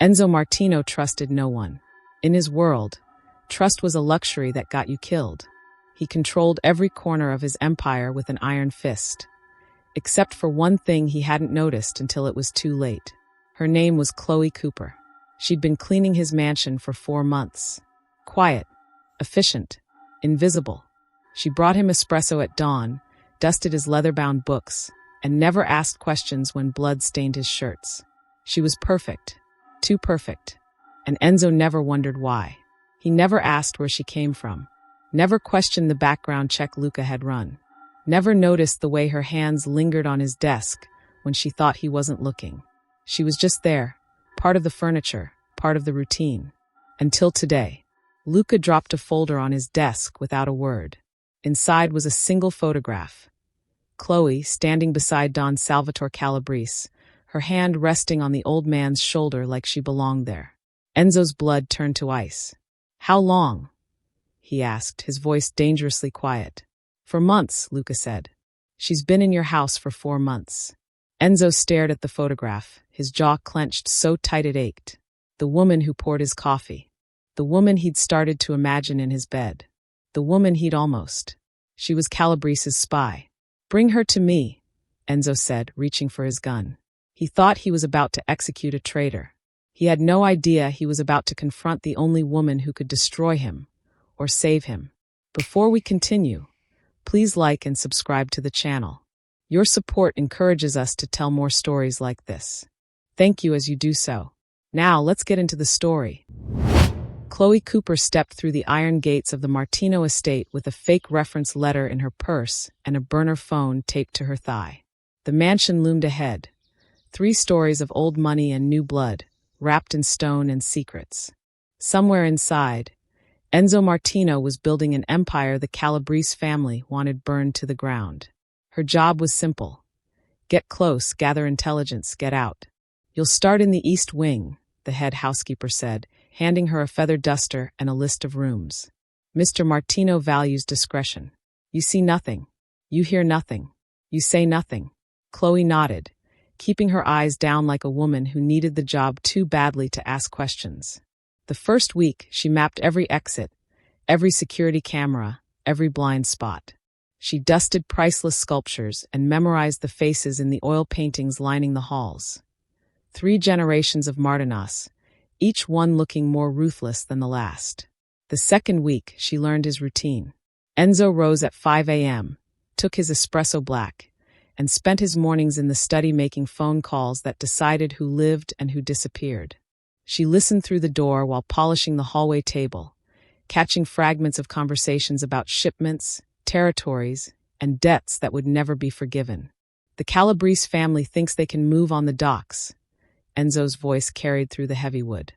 Enzo Martino trusted no one. In his world, trust was a luxury that got you killed. He controlled every corner of his empire with an iron fist. Except for one thing he hadn't noticed until it was too late. Her name was Chloe Cooper. She'd been cleaning his mansion for 4 months. Quiet, efficient, invisible. She brought him espresso at dawn, dusted his leather-bound books, and never asked questions when blood stained his shirts. She was perfect, too perfect, and Enzo never wondered why. He never asked where she came from, never questioned the background check Luca had run, never noticed the way her hands lingered on his desk when she thought he wasn't looking. She was just there, part of the furniture, part of the routine. Until today. Luca dropped a folder on his desk without a word. Inside was a single photograph. Chloe, standing beside Don Salvatore Calabrese, her hand resting on the old man's shoulder like she belonged there. Enzo's blood turned to ice. "How long?" he asked, his voice dangerously quiet. "For months," Luca said. "She's been in your house for 4 months." Enzo stared at the photograph, his jaw clenched so tight it ached. The woman who poured his coffee. The woman he'd started to imagine in his bed. The woman he'd almost. She was Calabrese's spy. "Bring her to me," Enzo said, reaching for his gun. He thought he was about to execute a traitor. He had no idea he was about to confront the only woman who could destroy him, or save him. Before we continue, please like and subscribe to the channel. Your support encourages us to tell more stories like this. Thank you as you do so. Now let's get into the story. Chloe Cooper stepped through the iron gates of the Martino estate with a fake reference letter in her purse and a burner phone taped to her thigh. The mansion loomed ahead. 3 stories of old money and new blood, wrapped in stone and secrets. Somewhere inside, Enzo Martino was building an empire the Calabrese family wanted burned to the ground. Her job was simple. Get close, gather intelligence, get out. "You'll start in the East Wing," the head housekeeper said, handing her a feather duster and a list of rooms. "Mr. Martino values discretion. You see nothing. You hear nothing. You say nothing." Chloe nodded, keeping her eyes down like a woman who needed the job too badly to ask questions. The first week, she mapped every exit, every security camera, every blind spot. She dusted priceless sculptures and memorized the faces in the oil paintings lining the halls. 3 generations of Martinos, each one looking more ruthless than the last. The second week, she learned his routine. Enzo rose at 5 a.m., took his espresso black, and spent his mornings in the study making phone calls that decided who lived and who disappeared. She listened through the door while polishing the hallway table, catching fragments of conversations about shipments, territories, and debts that would never be forgiven. "The Calabrese family thinks they can move on the docks," Enzo's voice carried through the heavy wood.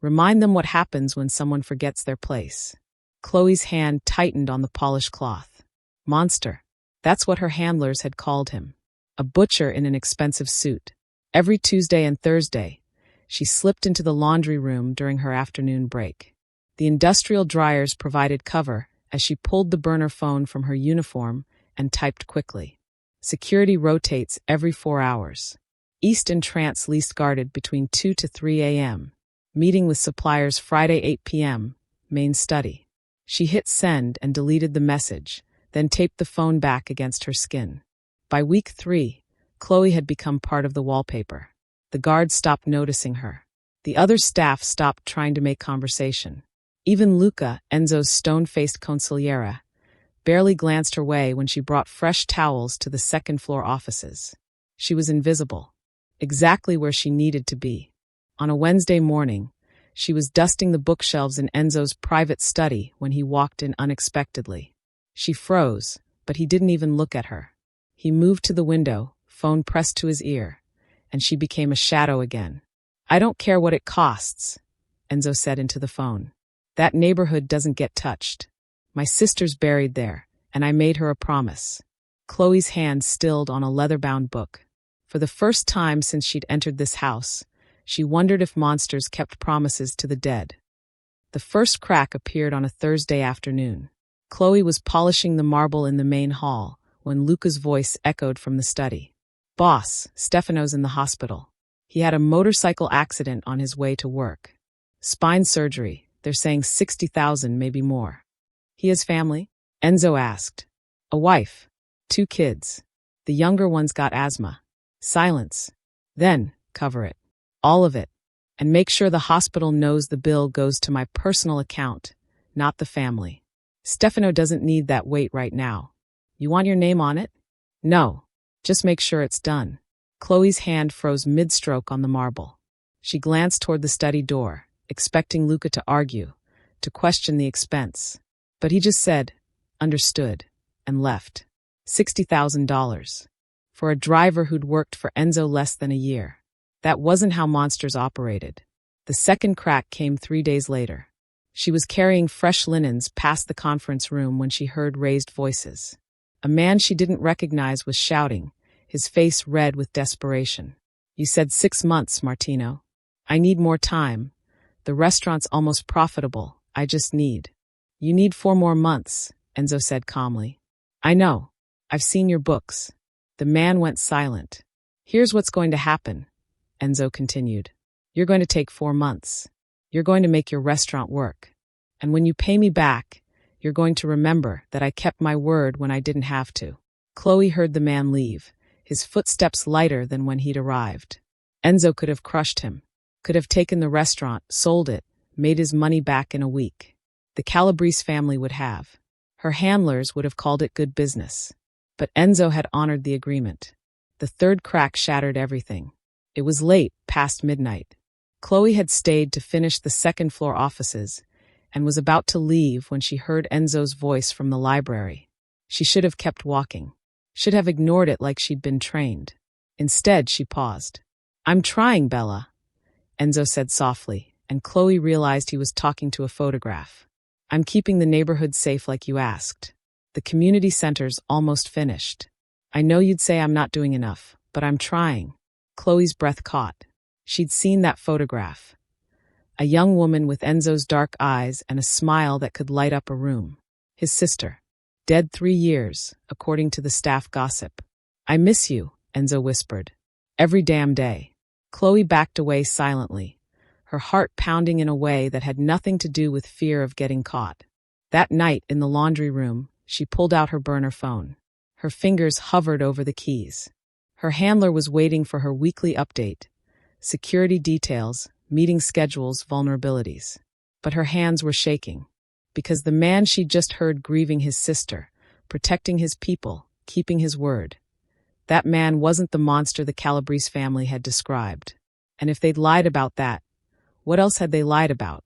"Remind them what happens when someone forgets their place." Chloe's hand tightened on the polished cloth. Monster. That's what her handlers had called him. A butcher in an expensive suit. Every Tuesday and Thursday, she slipped into the laundry room during her afternoon break. The industrial dryers provided cover as she pulled the burner phone from her uniform and typed quickly. Security rotates every 4 hours. East entrance least guarded between 2 to 3 a.m. Meeting with suppliers Friday 8 p.m. Main study. She hit send and deleted the message, then taped the phone back against her skin. By week 3, Chloe had become part of the wallpaper. The guards stopped noticing her. The other staff stopped trying to make conversation. Even Luca, Enzo's stone-faced consigliera, barely glanced her way when she brought fresh towels to the second-floor offices. She was invisible. Exactly where she needed to be. On a Wednesday morning, she was dusting the bookshelves in Enzo's private study when he walked in unexpectedly. She froze, but he didn't even look at her. He moved to the window, phone pressed to his ear, and she became a shadow again. "I don't care what it costs," Enzo said into the phone. "That neighborhood doesn't get touched. My sister's buried there, and I made her a promise." Chloe's hand stilled on a leather-bound book. For the first time since she'd entered this house, she wondered if monsters kept promises to the dead. The first crack appeared on a Thursday afternoon. Chloe was polishing the marble in the main hall when Luca's voice echoed from the study. "Boss, Stefano's in the hospital." He had a motorcycle accident on his way to work. Spine surgery, they're saying 60,000, maybe more. He has family? Enzo asked. A wife. 2 kids. The younger one's got asthma. Silence. Then, cover it. All of it. And make sure the hospital knows the bill goes to my personal account, not the family. Stefano doesn't need that weight right now. You want your name on it? No. Just make sure it's done. Chloe's hand froze mid-stroke on the marble. She glanced toward the study door, expecting Luca to argue, to question the expense. But he just said, understood, and left. $60,000. For a driver who'd worked for Enzo less than a year. That wasn't how monsters operated. The second crack came 3 days later. She was carrying fresh linens past the conference room when she heard raised voices. A man she didn't recognize was shouting, his face red with desperation. You said 6 months, Martino. I need more time. The restaurant's almost profitable. I just need. You need 4 more months, Enzo said calmly. I know. I've seen your books. The man went silent. Here's what's going to happen, Enzo continued. You're going to take 4 months. You're going to make your restaurant work. And when you pay me back, you're going to remember that I kept my word when I didn't have to. Chloe heard the man leave, his footsteps lighter than when he'd arrived. Enzo could have crushed him, could have taken the restaurant, sold it, made his money back in a week. The Calabrese family would have. Her handlers would have called it good business. But Enzo had honored the agreement. The third crack shattered everything. It was late, past midnight. Chloe had stayed to finish the second-floor offices and was about to leave when she heard Enzo's voice from the library. She should have kept walking. Should have ignored it like she'd been trained. Instead, she paused. I'm trying, Bella, Enzo said softly, and Chloe realized he was talking to a photograph. I'm keeping the neighborhood safe like you asked. The community center's almost finished. I know you'd say I'm not doing enough, but I'm trying. Chloe's breath caught. She'd seen that photograph. A young woman with Enzo's dark eyes and a smile that could light up a room. His sister. Dead 3 years, according to the staff gossip. I miss you, Enzo whispered. Every damn day. Chloe backed away silently, her heart pounding in a way that had nothing to do with fear of getting caught. That night in the laundry room, she pulled out her burner phone. Her fingers hovered over the keys. Her handler was waiting for her weekly update. Security details, meeting schedules, vulnerabilities. But her hands were shaking. Because the man she'd just heard grieving his sister, protecting his people, keeping his word. That man wasn't the monster the Calabrese family had described. And if they'd lied about that, what else had they lied about?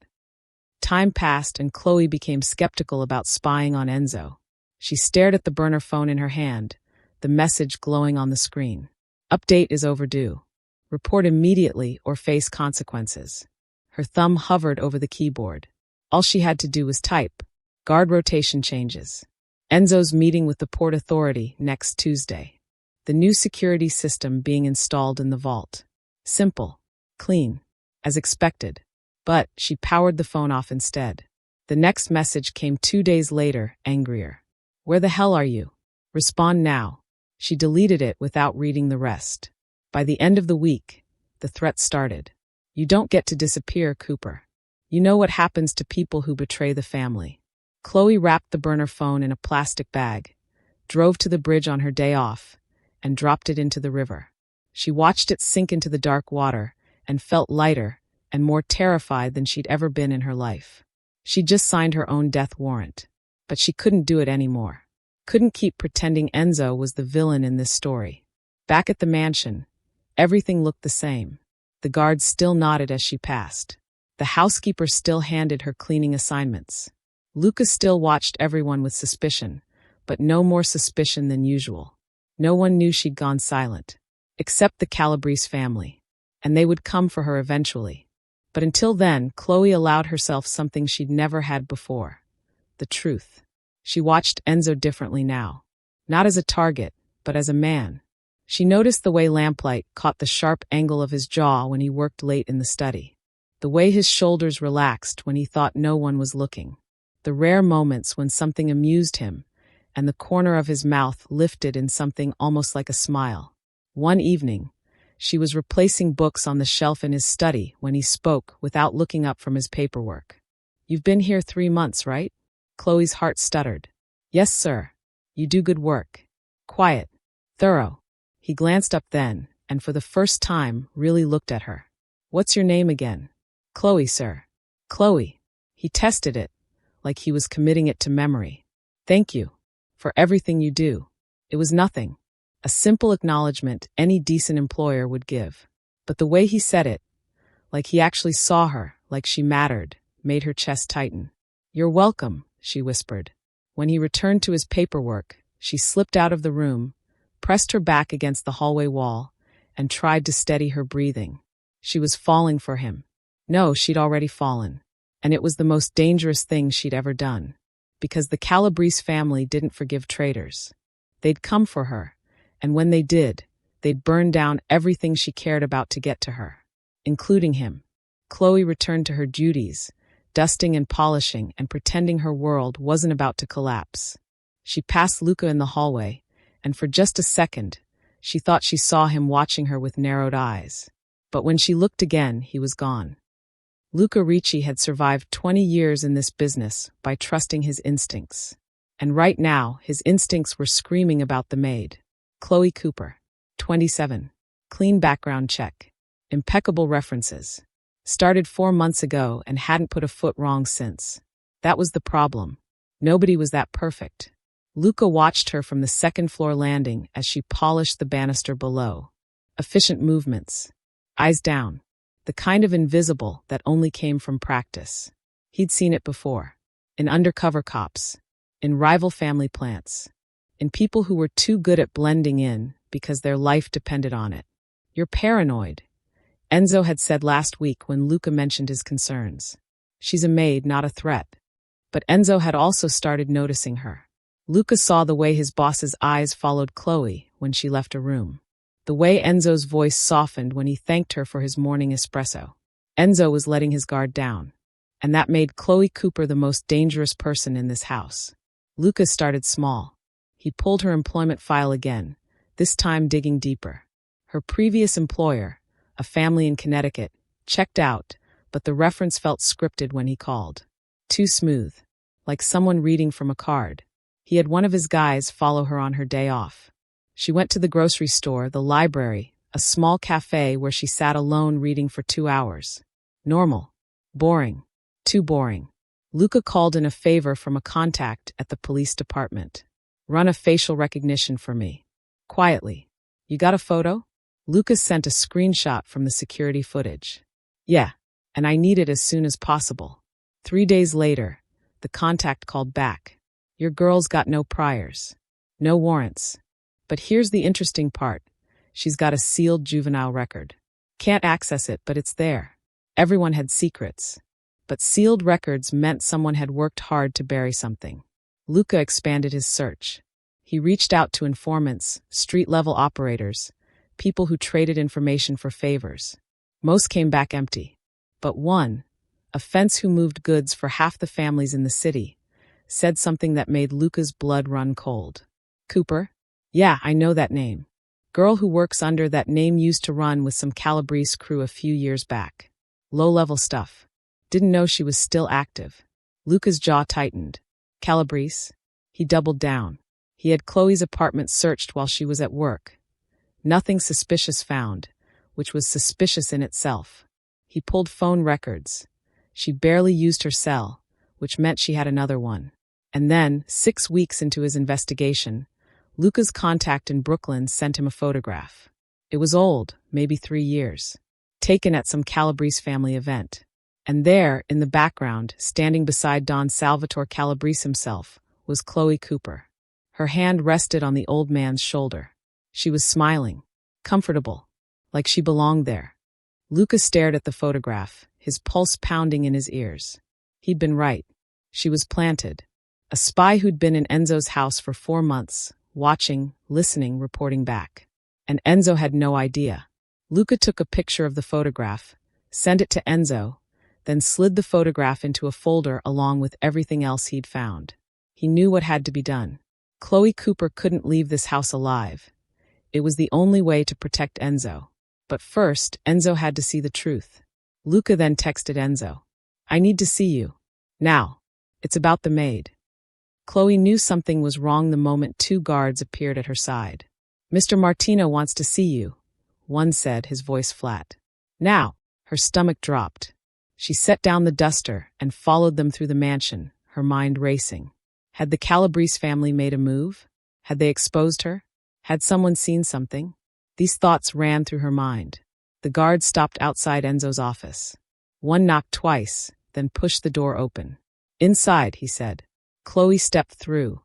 Time passed and Chloe became skeptical about spying on Enzo. She stared at the burner phone in her hand, the message glowing on the screen. Update is overdue. Report immediately or face consequences. Her thumb hovered over the keyboard. All she had to do was type. Guard rotation changes. Enzo's meeting with the Port Authority next Tuesday. The new security system being installed in the vault. Simple. Clean. As expected. But she powered the phone off instead. The next message came 2 days later, angrier. Where the hell are you? Respond now. She deleted it without reading the rest. By the end of the week, the threat started. You don't get to disappear, Cooper. You know what happens to people who betray the family. Chloe wrapped the burner phone in a plastic bag, drove to the bridge on her day off, and dropped it into the river. She watched it sink into the dark water and felt lighter and more terrified than she'd ever been in her life. She'd just signed her own death warrant, but she couldn't do it anymore. Couldn't keep pretending Enzo was the villain in this story. Back at the mansion, everything looked the same. The guards still nodded as she passed. The housekeeper still handed her cleaning assignments. Luca still watched everyone with suspicion, but no more suspicion than usual. No one knew she'd gone silent, except the Calabrese family, and they would come for her eventually. But until then, Chloe allowed herself something she'd never had before. The truth. She watched Enzo differently now. Not as a target, but as a man. She noticed the way lamplight caught the sharp angle of his jaw when he worked late in the study. The way his shoulders relaxed when he thought no one was looking. The rare moments when something amused him, and the corner of his mouth lifted in something almost like a smile. One evening, She was replacing books on the shelf in his study when he spoke without looking up from his paperwork. "You've been here 3 months, right?" Chloe's heart stuttered. "Yes, sir. You do good work. Quiet. Thorough." He glanced up then, and for the first time really looked at her. "What's your name again?" "Chloe, sir." "Chloe." He tested it, like he was committing it to memory. "Thank you. For everything you do." It was nothing. A simple acknowledgement any decent employer would give. But the way he said it, like he actually saw her, like she mattered, made her chest tighten. "You're welcome," she whispered. When he returned to his paperwork, she slipped out of the room, pressed her back against the hallway wall, and tried to steady her breathing. She was falling for him. No, she'd already fallen. And it was the most dangerous thing she'd ever done. Because the Calabrese family didn't forgive traitors. They'd come for her, and when they did, they'd burn down everything she cared about to get to her, including him. Chloe returned to her duties, dusting and polishing and pretending her world wasn't about to collapse. She passed Luca in the hallway, and for just a second, she thought she saw him watching her with narrowed eyes. But when she looked again, he was gone. Luca Ricci had survived 20 years in this business by trusting his instincts. And right now, his instincts were screaming about the maid. Chloe Cooper, 27. Clean background check. Impeccable references. Started 4 months ago and hadn't put a foot wrong since. That was the problem. Nobody was that perfect. Luca watched her from the second-floor landing as she polished the banister below. Efficient movements. Eyes down. The kind of invisible that only came from practice. He'd seen it before. In undercover cops. In rival family plants. In people who were too good at blending in because their life depended on it. "You're paranoid," Enzo had said last week when Luca mentioned his concerns. She's a maid, not a threat. But Enzo had also started noticing her. Luca saw the way his boss's eyes followed Chloe when she left a room. The way Enzo's voice softened when he thanked her for his morning espresso. Enzo was letting his guard down. And that made Chloe Cooper the most dangerous person in this house. Luca started small. He pulled her employment file again, this time digging deeper. Her previous employer, a family in Connecticut, checked out, but the reference felt scripted when he called. Too smooth. Like someone reading from a card. He had one of his guys follow her on her day off. She went to the grocery store, the library, a small cafe where she sat alone reading for 2 hours. Normal. Boring. Too boring. Luca called in a favor from a contact at the police department. "Run a facial recognition for me." Quietly. "You got a photo?" Luca sent a screenshot from the security footage. "Yeah, and I need it as soon as possible." 3 days later, the contact called back. "Your girl's got no priors. No warrants. But here's the interesting part. She's got a sealed juvenile record. Can't access it, but it's there." Everyone had secrets. But sealed records meant someone had worked hard to bury something. Luca expanded his search. He reached out to informants, street-level operators, people who traded information for favors. Most came back empty. But one, a fence who moved goods for half the families in the city, said something that made Luca's blood run cold. "Cooper? Yeah, I know that name. Girl who works under that name used to run with some Calabrese crew a few years back. Low-level stuff. Didn't know she was still active." Luca's jaw tightened. Calabrese? He doubled down. He had Chloe's apartment searched while she was at work. Nothing suspicious found, which was suspicious in itself. He pulled phone records. She barely used her cell, which meant she had another one. And then, 6 weeks into his investigation, Luca's contact in Brooklyn sent him a photograph. It was old, maybe 3 years. Taken at some Calabrese family event. And there, in the background, standing beside Don Salvatore Calabrese himself, was Chloe Cooper. Her hand rested on the old man's shoulder. She was smiling, comfortable, like she belonged there. Luca stared at the photograph, his pulse pounding in his ears. He'd been right. She was planted. A spy who'd been in Enzo's house for 4 months, watching, listening, reporting back. And Enzo had no idea. Luca took a picture of the photograph, sent it to Enzo, then slid the photograph into a folder along with everything else he'd found. He knew what had to be done. Chloe Cooper couldn't leave this house alive. It was the only way to protect Enzo. But first, Enzo had to see the truth. Luca then texted Enzo. I need to see you. Now. It's about the maid. Chloe knew something was wrong the moment two guards appeared at her side. Mr. Martino wants to see you, one said, his voice flat. Now. Her stomach dropped. She set down the duster and followed them through the mansion, her mind racing. Had the Calabrese family made a move? Had they exposed her? Had someone seen something? These thoughts ran through her mind. The guard stopped outside Enzo's office. One knocked twice, then pushed the door open. Inside, he said. Chloe stepped through,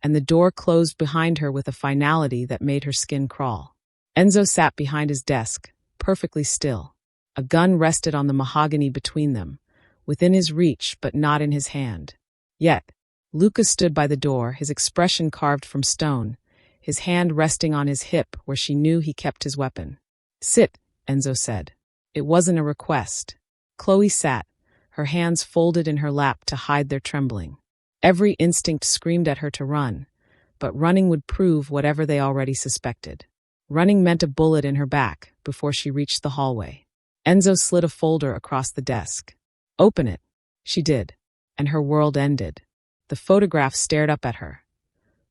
and the door closed behind her with a finality that made her skin crawl. Enzo sat behind his desk, perfectly still. A gun rested on the mahogany between them, within his reach but not in his hand. Yet, Luca stood by the door, his expression carved from stone, his hand resting on his hip where she knew he kept his weapon. Sit, Enzo said. It wasn't a request. Chloe sat, her hands folded in her lap to hide their trembling. Every instinct screamed at her to run, but running would prove whatever they already suspected. Running meant a bullet in her back before she reached the hallway. Enzo slid a folder across the desk. Open it. She did, and her world ended. The photograph stared up at her.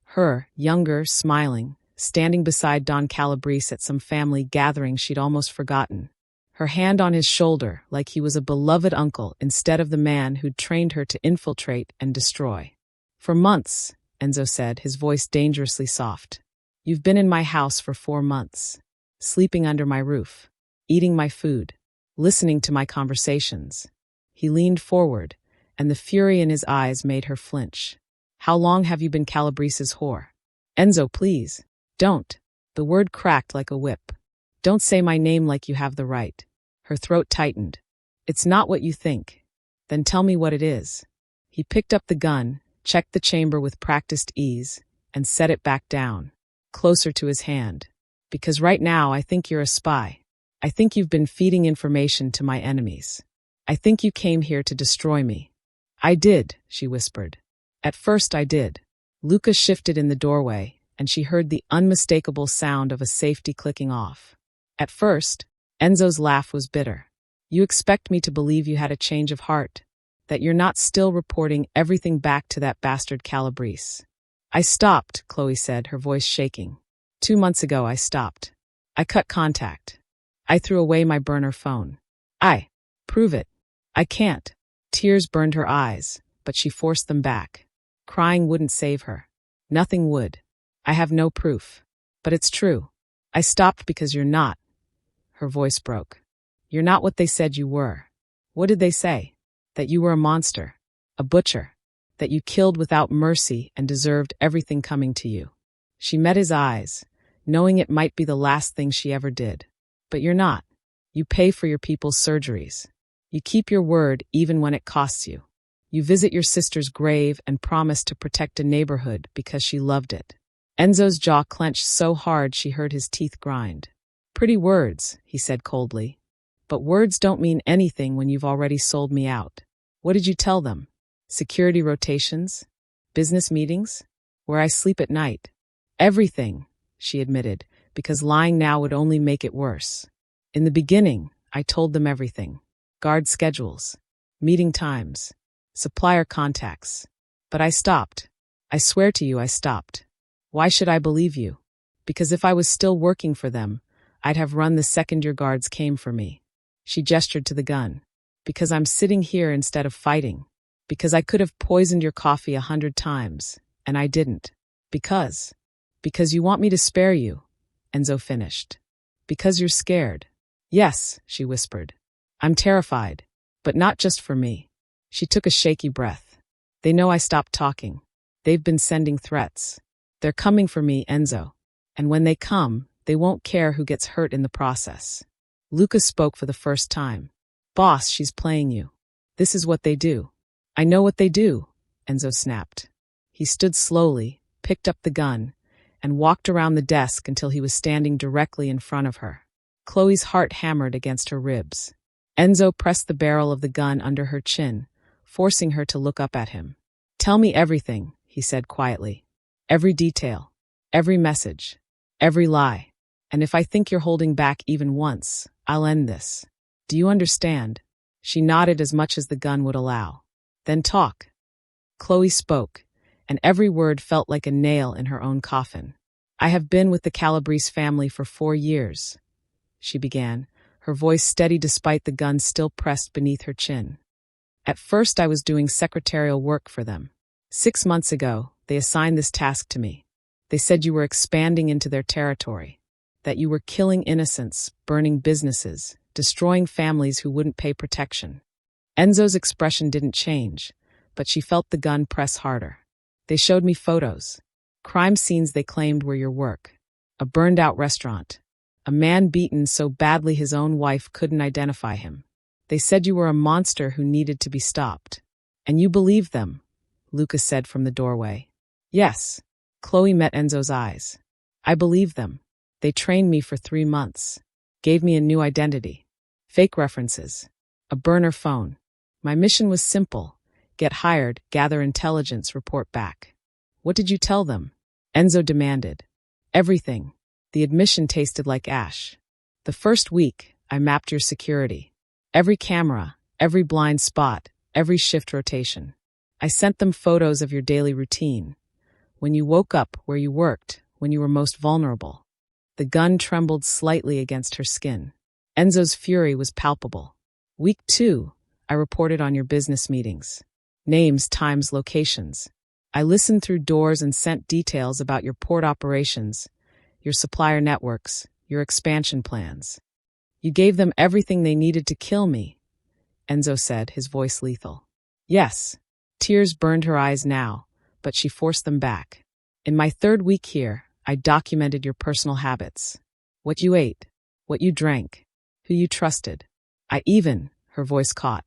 Her, younger, smiling, standing beside Don Calabrese at some family gathering she'd almost forgotten. Her hand on his shoulder like he was a beloved uncle instead of the man who'd trained her to infiltrate and destroy. For months, Enzo said, his voice dangerously soft. You've been in my house for 4 months, sleeping under my roof, eating my food, listening to my conversations. He leaned forward, and the fury in his eyes made her flinch. How long have you been Calabrese's whore? Enzo, please. Don't. The word cracked like a whip. Don't say my name like you have the right. Her throat tightened. It's not what you think. Then tell me what it is. He picked up the gun, checked the chamber with practiced ease, and set it back down, closer to his hand. Because right now I think you're a spy. I think you've been feeding information to my enemies. I think you came here to destroy me. I did, she whispered. At first I did. Luca shifted in the doorway, and she heard the unmistakable sound of a safety clicking off. At first, Enzo's laugh was bitter. You expect me to believe you had a change of heart, that you're not still reporting everything back to that bastard Calabrese. I stopped, Chloe said, her voice shaking. 2 months ago I stopped. I cut contact. I threw away my burner phone. Prove it. I can't. Tears burned her eyes, but she forced them back. Crying wouldn't save her. Nothing would. I have no proof. But it's true. I stopped because you're not. Her voice broke. You're not what they said you were. What did they say? That you were a monster, a butcher, that you killed without mercy and deserved everything coming to you. She met his eyes, knowing it might be the last thing she ever did. But you're not. You pay for your people's surgeries. You keep your word even when it costs you. You visit your sister's grave and promise to protect a neighborhood because she loved it. Enzo's jaw clenched so hard she heard his teeth grind. Pretty words, he said coldly. But words don't mean anything when you've already sold me out. What did you tell them? Security rotations? Business meetings? Where I sleep at night? Everything, she admitted, because lying now would only make it worse. In the beginning, I told them everything. Guard schedules, meeting times, supplier contacts. But I stopped. I swear to you I stopped. Why should I believe you? Because if I was still working for them, I'd have run the second your guards came for me. She gestured to the gun. Because I'm sitting here instead of fighting. Because I could have poisoned your coffee 100 times, and I didn't. Because you want me to spare you, Enzo finished. Because you're scared. Yes, she whispered. I'm terrified, but not just for me. She took a shaky breath. They know I stopped talking. They've been sending threats. They're coming for me, Enzo. And when they come, they won't care who gets hurt in the process. Luca spoke for the first time. Boss, she's playing you. This is what they do. I know what they do, Enzo snapped. He stood slowly, picked up the gun, and walked around the desk until he was standing directly in front of her. Chloe's heart hammered against her ribs. Enzo pressed the barrel of the gun under her chin, forcing her to look up at him. Tell me everything, he said quietly. Every detail, every message, every lie. And if I think you're holding back even once, I'll end this. Do you understand? She nodded as much as the gun would allow. Then talk. Chloe spoke, and every word felt like a nail in her own coffin. I have been with the Calabrese family for 4 years, she began, her voice steady despite the gun still pressed beneath her chin. At first I was doing secretarial work for them. 6 months ago, they assigned this task to me. They said you were expanding into their territory, that you were killing innocents, burning businesses, destroying families who wouldn't pay protection. Enzo's expression didn't change, but she felt the gun press harder. They showed me photos. Crime scenes they claimed were your work. A burned-out restaurant. A man beaten so badly his own wife couldn't identify him. They said you were a monster who needed to be stopped. And you believed them, Lucas said from the doorway. Yes. Chloe met Enzo's eyes. I believed them. They trained me for 3 months. Gave me a new identity. Fake references. A burner phone. My mission was simple. Get hired, gather intelligence, report back. What did you tell them? Enzo demanded. Everything. The admission tasted like ash. The first week, I mapped your security. Every camera, every blind spot, every shift rotation. I sent them photos of your daily routine. When you woke up, where you worked, when you were most vulnerable. The gun trembled slightly against her skin. Enzo's fury was palpable. Week 2, I reported on your business meetings. Names, times, locations. I listened through doors and sent details about your port operations, your supplier networks, your expansion plans. You gave them everything they needed to kill me, Enzo said, his voice lethal. Yes. Tears burned her eyes now, but she forced them back. In my 3rd week here, I documented your personal habits. What you ate, what you drank, who you trusted. Her voice caught.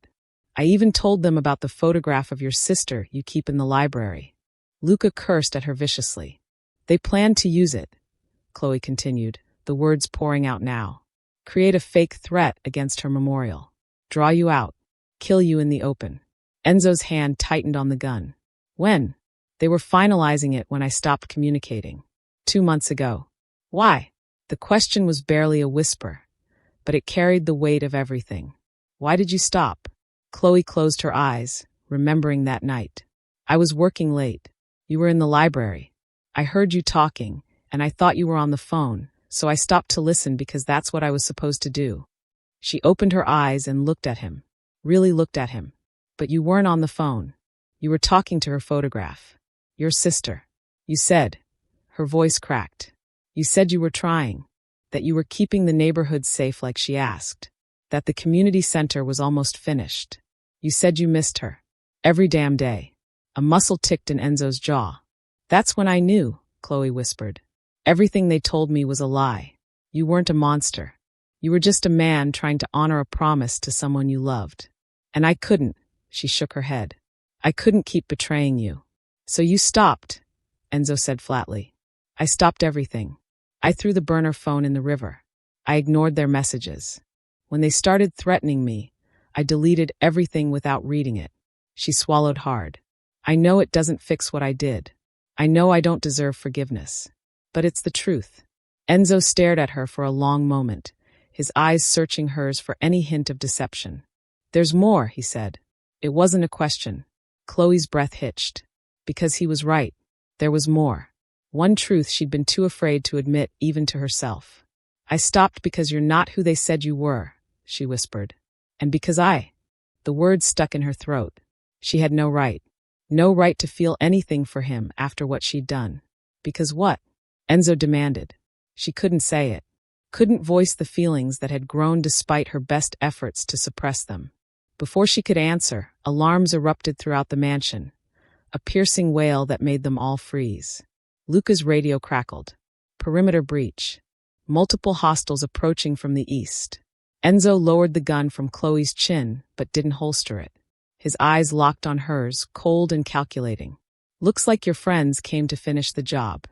I even told them about the photograph of your sister you keep in the library. Luca cursed at her viciously. They planned to use it, Chloe continued, the words pouring out now. Create a fake threat against her memorial. Draw you out. Kill you in the open. Enzo's hand tightened on the gun. When? They were finalizing it when I stopped communicating. 2 months ago. Why? The question was barely a whisper, but it carried the weight of everything. Why did you stop? Chloe closed her eyes, remembering that night. I was working late. You were in the library. I heard you talking, and I thought you were on the phone, so I stopped to listen because that's what I was supposed to do. She opened her eyes and looked at him. Really looked at him. But you weren't on the phone. You were talking to her photograph. Your sister. You said. Her voice cracked. You said you were trying. That you were keeping the neighborhood safe like she asked. That the community center was almost finished. You said you missed her. Every damn day. A muscle ticked in Enzo's jaw. That's when I knew, Chloe whispered. Everything they told me was a lie. You weren't a monster. You were just a man trying to honor a promise to someone you loved. And I couldn't, she shook her head. I couldn't keep betraying you. So you stopped, Enzo said flatly. I stopped everything. I threw the burner phone in the river. I ignored their messages. When they started threatening me, I deleted everything without reading it. She swallowed hard. I know it doesn't fix what I did. I know I don't deserve forgiveness. But it's the truth. Enzo stared at her for a long moment, his eyes searching hers for any hint of deception. There's more, he said. It wasn't a question. Chloe's breath hitched. Because he was right. There was more. One truth she'd been too afraid to admit even to herself. I stopped because you're not who they said you were, she whispered. And because the words stuck in her throat. She had no right. No right to feel anything for him after what she'd done. Because what? Enzo demanded. She couldn't say it. Couldn't voice the feelings that had grown despite her best efforts to suppress them. Before she could answer, alarms erupted throughout the mansion. A piercing wail that made them all freeze. Luca's radio crackled. Perimeter breach. Multiple hostiles approaching from the east. Enzo lowered the gun from Chloe's chin, but didn't holster it. His eyes locked on hers, cold and calculating. Looks like your friends came to finish the job.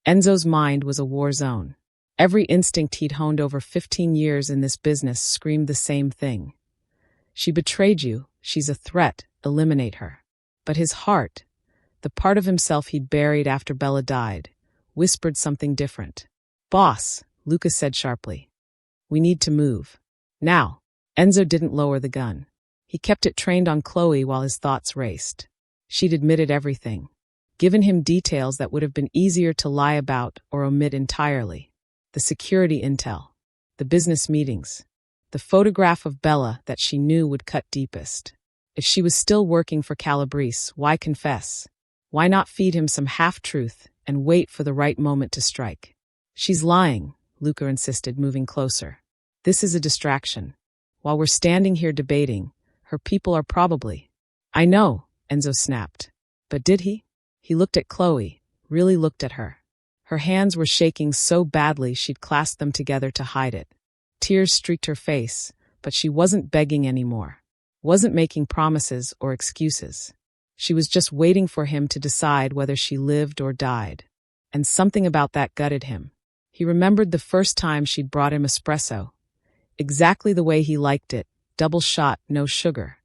Enzo's mind was a war zone. Every instinct he'd honed over 15 years in this business screamed the same thing. She betrayed you, she's a threat, eliminate her. But his heart, the part of himself he'd buried after Bella died, whispered something different. Boss, Lucas said sharply. We need to move. Now. Enzo didn't lower the gun. He kept it trained on Chloe while his thoughts raced. She'd admitted everything. Given him details that would have been easier to lie about or omit entirely. The security intel. The business meetings. The photograph of Bella that she knew would cut deepest. If she was still working for Calabrese, why confess? Why not feed him some half-truth and wait for the right moment to strike? She's lying, Luca insisted, moving closer. This is a distraction. While we're standing here debating, her people are probably… I know, Enzo snapped. But did he? He looked at Chloe, really looked at her. Her hands were shaking so badly she'd clasped them together to hide it. Tears streaked her face, but she wasn't begging anymore. Wasn't making promises or excuses. She was just waiting for him to decide whether she lived or died. And something about that gutted him. He remembered the first time she'd brought him espresso. Exactly the way he liked it, double shot, no sugar,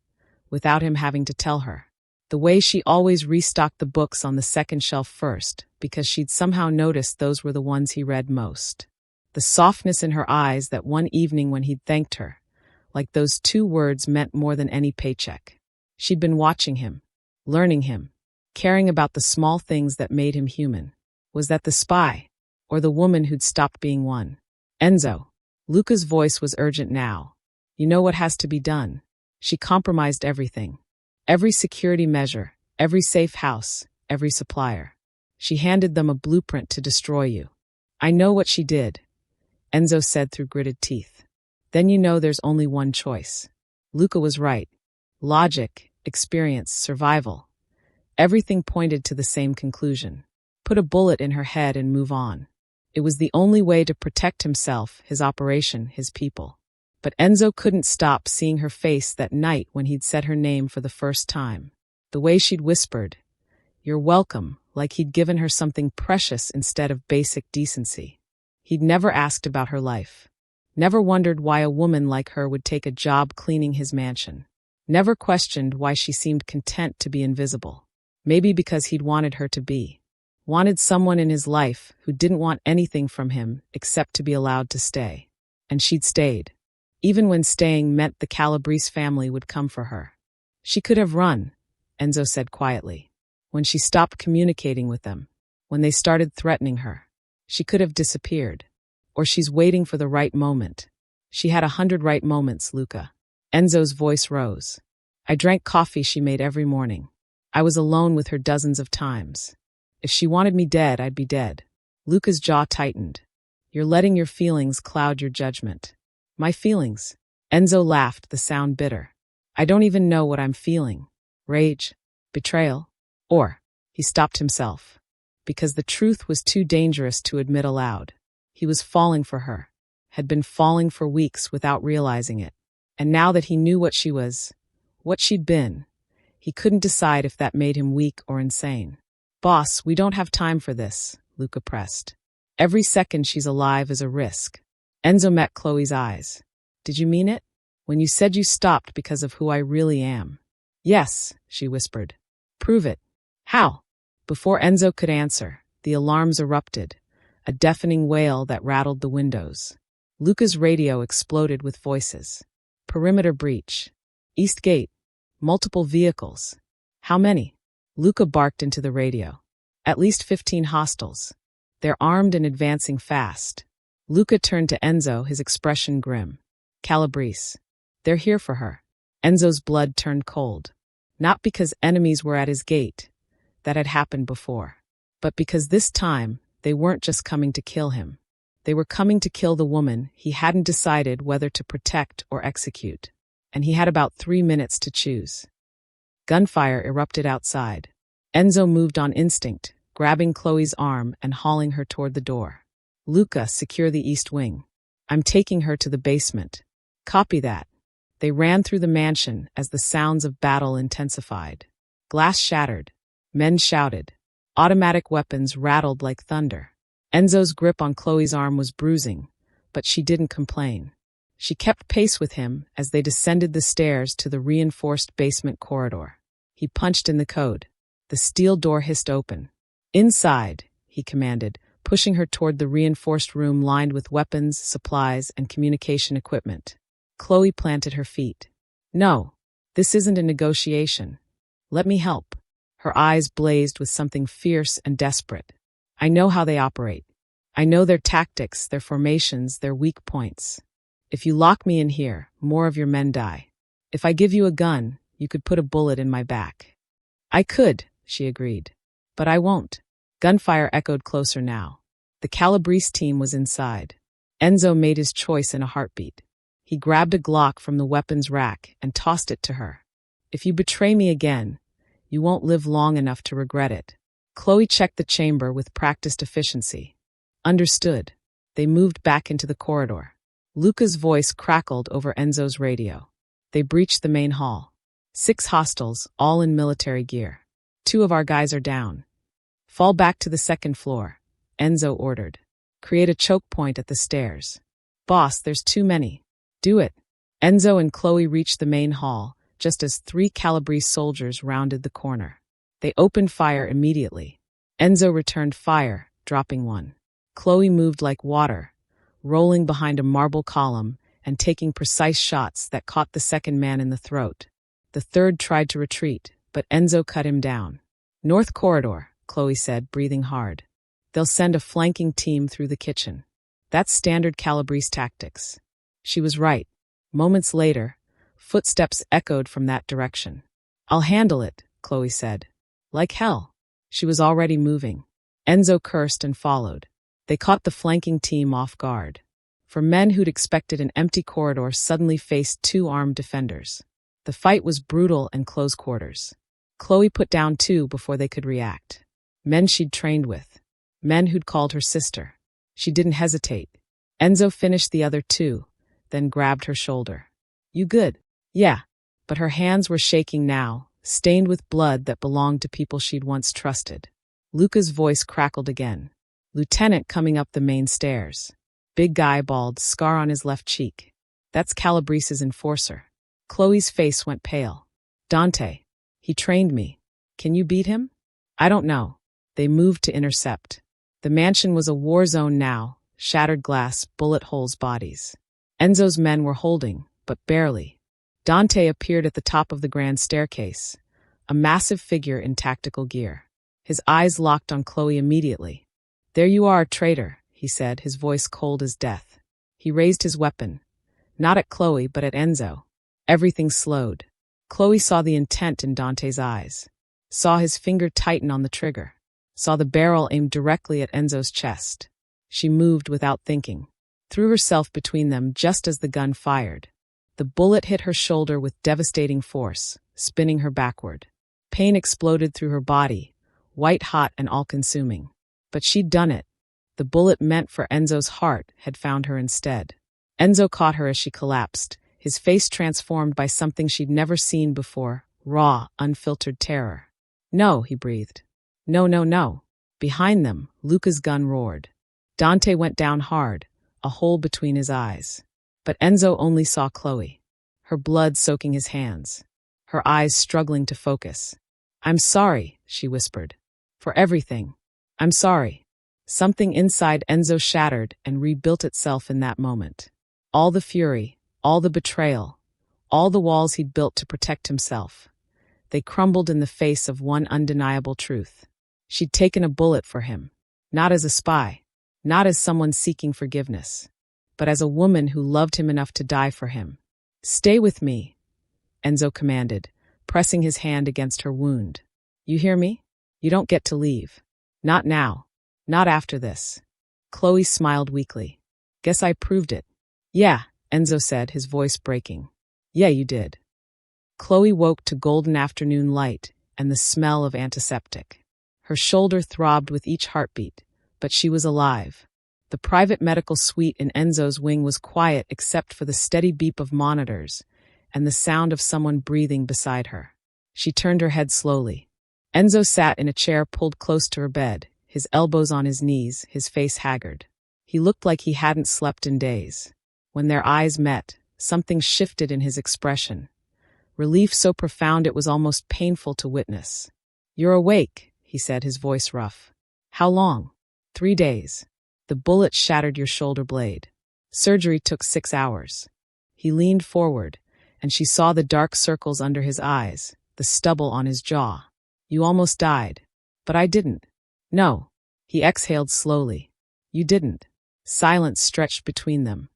without him having to tell her. The way she always restocked the books on the second shelf first, because she'd somehow noticed those were the ones he read most. The softness in her eyes that one evening when he'd thanked her, like those 2 words meant more than any paycheck. She'd been watching him, learning him, caring about the small things that made him human. Was that the spy, or the woman who'd stopped being one? Enzo. Luca's voice was urgent now. You know what has to be done. She compromised everything. Every security measure, every safe house, every supplier. She handed them a blueprint to destroy you. I know what she did, Enzo said through gritted teeth. Then you know there's only one choice. Luca was right. Logic, experience, survival. Everything pointed to the same conclusion. Put a bullet in her head and move on. It was the only way to protect himself, his operation, his people. But Enzo couldn't stop seeing her face that night when he'd said her name for the first time. The way she'd whispered, "You're welcome," like he'd given her something precious instead of basic decency. He'd never asked about her life. Never wondered why a woman like her would take a job cleaning his mansion. Never questioned why she seemed content to be invisible. Maybe because he'd wanted her to be. Wanted someone in his life who didn't want anything from him except to be allowed to stay. And she'd stayed. Even when staying meant the Calabrese family would come for her. She could have run, Enzo said quietly. When she stopped communicating with them. When they started threatening her. She could have disappeared. Or she's waiting for the right moment. She had 100 right moments, Luca. Enzo's voice rose. I drank coffee she made every morning. I was alone with her dozens of times. If she wanted me dead, I'd be dead. Luca's jaw tightened. You're letting your feelings cloud your judgment. My feelings? Enzo laughed, the sound bitter. I don't even know what I'm feeling. Rage? Betrayal? Or, he stopped himself. Because the truth was too dangerous to admit aloud. He was falling for her. Had been falling for weeks without realizing it. And now that he knew what she was, what she'd been, he couldn't decide if that made him weak or insane. Boss, we don't have time for this, Luca pressed. Every second she's alive is a risk. Enzo met Chloe's eyes. Did you mean it? When you said you stopped because of who I really am? Yes, she whispered. Prove it. How? Before Enzo could answer, the alarms erupted, a deafening wail that rattled the windows. Luca's radio exploded with voices. Perimeter breach. East Gate. Multiple vehicles. How many? Luca barked into the radio. At least 15 hostiles. They're armed and advancing fast. Luca turned to Enzo, his expression grim. Calabrese. They're here for her. Enzo's blood turned cold. Not because enemies were at his gate. That had happened before. But because this time, they weren't just coming to kill him. They were coming to kill the woman he hadn't decided whether to protect or execute. And he had about 3 minutes to choose. Gunfire erupted outside. Enzo moved on instinct, grabbing Chloe's arm and hauling her toward the door. Luca, secure the east wing. I'm taking her to the basement. Copy that. They ran through the mansion as the sounds of battle intensified. Glass shattered. Men shouted. Automatic weapons rattled like thunder. Enzo's grip on Chloe's arm was bruising, but she didn't complain. She kept pace with him as they descended the stairs to the reinforced basement corridor. He punched in the code. The steel door hissed open. Inside, he commanded, pushing her toward the reinforced room lined with weapons, supplies, and communication equipment. Chloe planted her feet. "No, this isn't a negotiation. Let me help." Her eyes blazed with something fierce and desperate. "I know how they operate. I know their tactics, their formations, their weak points. If you lock me in here, more of your men die. If I give you a gun, you could put a bullet in my back." "I could," she agreed. "But I won't." Gunfire echoed closer now. The Calabrese team was inside. Enzo made his choice in a heartbeat. He grabbed a Glock from the weapons rack and tossed it to her. "If you betray me again, you won't live long enough to regret it." Chloe checked the chamber with practiced efficiency. "Understood." They moved back into the corridor. Luca's voice crackled over Enzo's radio. They breached the main hall. 6 hostiles, all in military gear. 2 of our guys are down. "Fall back to the 2nd floor," Enzo ordered. "Create a choke point at the stairs." "Boss, there's too many." "Do it." Enzo and Chloe reached the main hall, just as 3 Calabrese soldiers rounded the corner. They opened fire immediately. Enzo returned fire, dropping one. Chloe moved like water, rolling behind a marble column and taking precise shots that caught the 2nd man in the throat. The 3rd tried to retreat, but Enzo cut him down. "North corridor," Chloe said, breathing hard. "They'll send a flanking team through the kitchen." That's standard Calabrese tactics. She was right. Moments later, footsteps echoed from that direction. "I'll handle it," Chloe said. "Like hell." She was already moving. Enzo cursed and followed. They caught the flanking team off guard. For men who'd expected an empty corridor suddenly faced 2 armed defenders. The fight was brutal and close quarters. Chloe put down 2 before they could react. Men she'd trained with. Men who'd called her sister. She didn't hesitate. Enzo finished the other 2, then grabbed her shoulder. "You good?" "Yeah." But her hands were shaking now, stained with blood that belonged to people she'd once trusted. Luca's voice crackled again. "Lieutenant coming up the main stairs. Big guy, bald, scar on his left cheek. That's Calabrese's enforcer." Chloe's face went pale. "Dante. He trained me. Can you beat him?" "I don't know." They moved to intercept. The mansion was a war zone now, shattered glass, bullet holes, bodies. Enzo's men were holding, but barely. Dante appeared at the top of the grand staircase, a massive figure in tactical gear. His eyes locked on Chloe immediately. "There you are, traitor," he said, his voice cold as death. He raised his weapon. Not at Chloe, but at Enzo. Everything slowed. Chloe saw the intent in Dante's eyes. Saw his finger tighten on the trigger. Saw the barrel aimed directly at Enzo's chest. She moved without thinking. Threw herself between them just as the gun fired. The bullet hit her shoulder with devastating force, spinning her backward. Pain exploded through her body, white-hot and all-consuming. But she'd done it. The bullet meant for Enzo's heart had found her instead. Enzo caught her as she collapsed, his face transformed by something she'd never seen before, raw, unfiltered terror. "No," he breathed. "No, no, no." Behind them, Luca's gun roared. Dante went down hard, a hole between his eyes. But Enzo only saw Chloe, her blood soaking his hands, her eyes struggling to focus. "I'm sorry," she whispered. "For everything. I'm sorry." Something inside Enzo shattered and rebuilt itself in that moment. All the fury, all the betrayal, all the walls he'd built to protect himself. They crumbled in the face of one undeniable truth. She'd taken a bullet for him, not as a spy, not as someone seeking forgiveness, but as a woman who loved him enough to die for him. "Stay with me," Enzo commanded, pressing his hand against her wound. "You hear me? You don't get to leave. Not now. Not after this." Chloe smiled weakly. "Guess I proved it." "Yeah," Enzo said, his voice breaking. "Yeah, you did." Chloe woke to golden afternoon light and the smell of antiseptic. Her shoulder throbbed with each heartbeat, but she was alive. The private medical suite in Enzo's wing was quiet except for the steady beep of monitors and the sound of someone breathing beside her. She turned her head slowly. Enzo sat in a chair pulled close to her bed, his elbows on his knees, his face haggard. He looked like he hadn't slept in days. When their eyes met, something shifted in his expression. Relief so profound it was almost painful to witness. "You're awake," he said, his voice rough. "How long?" 3 days. The bullet shattered your shoulder blade. Surgery took 6 hours. He leaned forward, and she saw the dark circles under his eyes, the stubble on his jaw. You almost died. But I didn't. No. He exhaled slowly. You didn't. Silence stretched between them,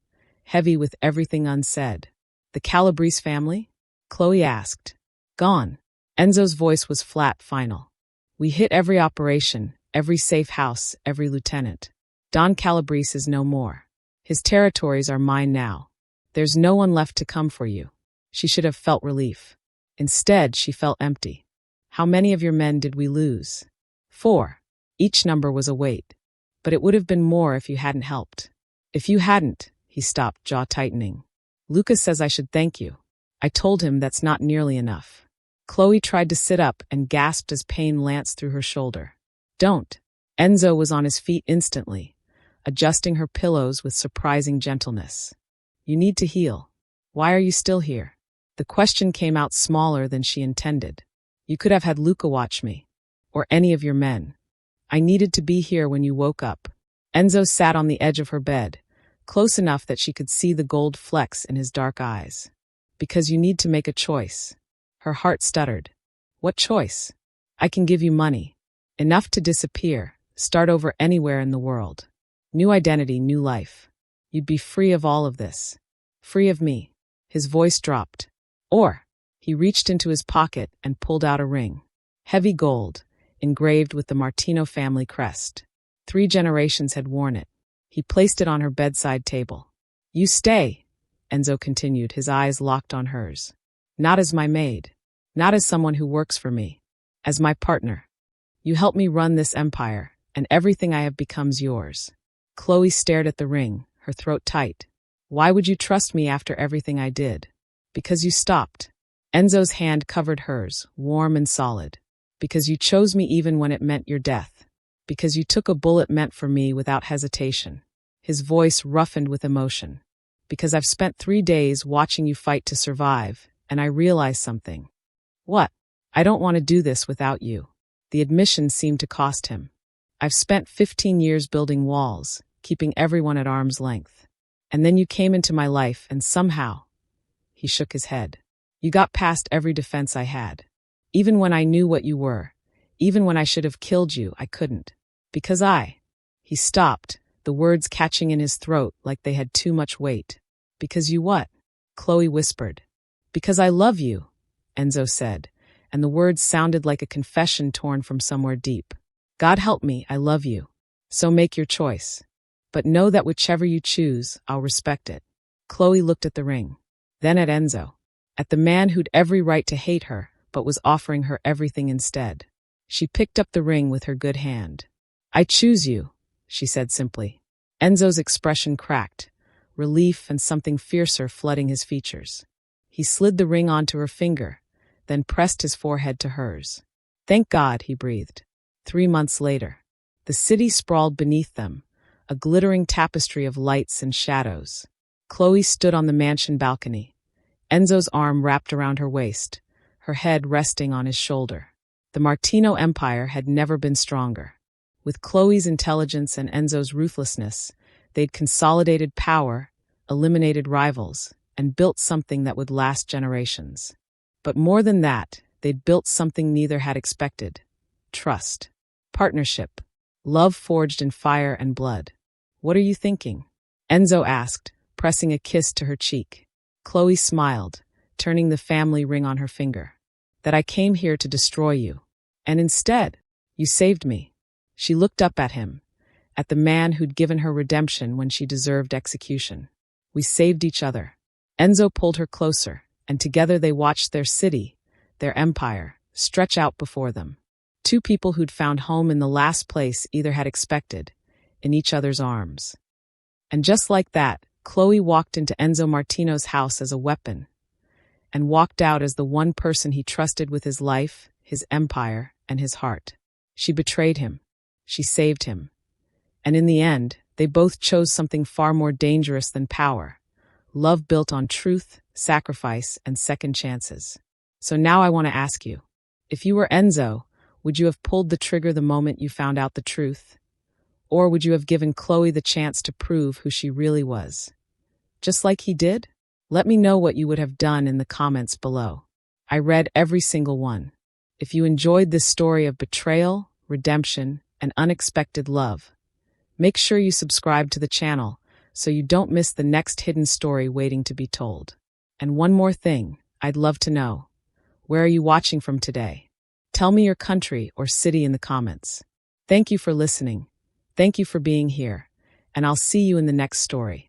heavy with everything unsaid. The Calabrese family? Chloe asked. Gone. Enzo's voice was flat, final. We hit every operation, every safe house, every lieutenant. Don Calabrese is no more. His territories are mine now. There's no one left to come for you. She should have felt relief. Instead, she felt empty. How many of your men did we lose? 4. Each number was a weight. But it would have been more if you hadn't helped. If you hadn't, he stopped, jaw tightening. Lucas says I should thank you. I told him that's not nearly enough. Chloe tried to sit up and gasped as pain lanced through her shoulder. Don't. Enzo was on his feet instantly, adjusting her pillows with surprising gentleness. You need to heal. Why are you still here? The question came out smaller than she intended. You could have had Luca watch me. Or any of your men. I needed to be here when you woke up. Enzo sat on the edge of her bed, close enough that she could see the gold flecks in his dark eyes. Because you need to make a choice. Her heart stuttered. What choice? I can give you money. Enough to disappear, start over anywhere in the world. New identity, new life. You'd be free of all of this. Free of me. His voice dropped. Or, he reached into his pocket and pulled out a ring. Heavy gold, engraved with the Martino family crest. 3 generations had worn it. He placed it on her bedside table. You stay, Enzo continued, his eyes locked on hers. Not as my maid. Not as someone who works for me. As my partner. You help me run this empire, and everything I have becomes yours. Chloe stared at the ring, her throat tight. Why would you trust me after everything I did? Because you stopped. Enzo's hand covered hers, warm and solid. Because you chose me even when it meant your death. Because you took a bullet meant for me without hesitation. His voice roughened with emotion. Because I've spent 3 days watching you fight to survive, and I realized something. What? I don't want to do this without you. The admission seemed to cost him. I've spent 15 years building walls, keeping everyone at arm's length. And then you came into my life and somehow, he shook his head. You got past every defense I had. Even when I knew what you were, even when I should have killed you, I couldn't. Because He stopped, the words catching in his throat like they had too much weight. Because you what? Chloe whispered. Because I love you, Enzo said, and the words sounded like a confession torn from somewhere deep. God help me, I love you. So make your choice. But know that whichever you choose, I'll respect it. Chloe looked at the ring. Then at Enzo. At the man who'd every right to hate her, but was offering her everything instead. She picked up the ring with her good hand. I choose you, she said simply. Enzo's expression cracked, relief and something fiercer flooding his features. He slid the ring onto her finger, then pressed his forehead to hers. Thank God, he breathed. 3 months later, the city sprawled beneath them, a glittering tapestry of lights and shadows. Chloe stood on the mansion balcony, Enzo's arm wrapped around her waist, her head resting on his shoulder. The Martino Empire had never been stronger. With Chloe's intelligence and Enzo's ruthlessness, they'd consolidated power, eliminated rivals, and built something that would last generations. But more than that, they'd built something neither had expected. Trust. Partnership. Love forged in fire and blood. What are you thinking? Enzo asked, pressing a kiss to her cheek. Chloe smiled, turning the family ring on her finger. That I came here to destroy you. And instead, you saved me. She looked up at him, at the man who'd given her redemption when she deserved execution. We saved each other. Enzo pulled her closer, and together they watched their city, their empire, stretch out before them. 2 people who'd found home in the last place either had expected, in each other's arms. And just like that, Chloe walked into Enzo Martino's house as a weapon, and walked out as the one person he trusted with his life, his empire, and his heart. She betrayed him. She saved him. And in the end, they both chose something far more dangerous than power. Love built on truth, sacrifice, and second chances. So now I want to ask you, if you were Enzo, would you have pulled the trigger the moment you found out the truth? Or would you have given Chloe the chance to prove who she really was? Just like he did? Let me know what you would have done in the comments below. I read every single one. If you enjoyed this story of betrayal, redemption, and unexpected love, make sure you subscribe to the channel so you don't miss the next hidden story waiting to be told. And one more thing, I'd love to know. Where are you watching from today? Tell me your country or city in the comments. Thank you for listening. Thank you for being here. And I'll see you in the next story.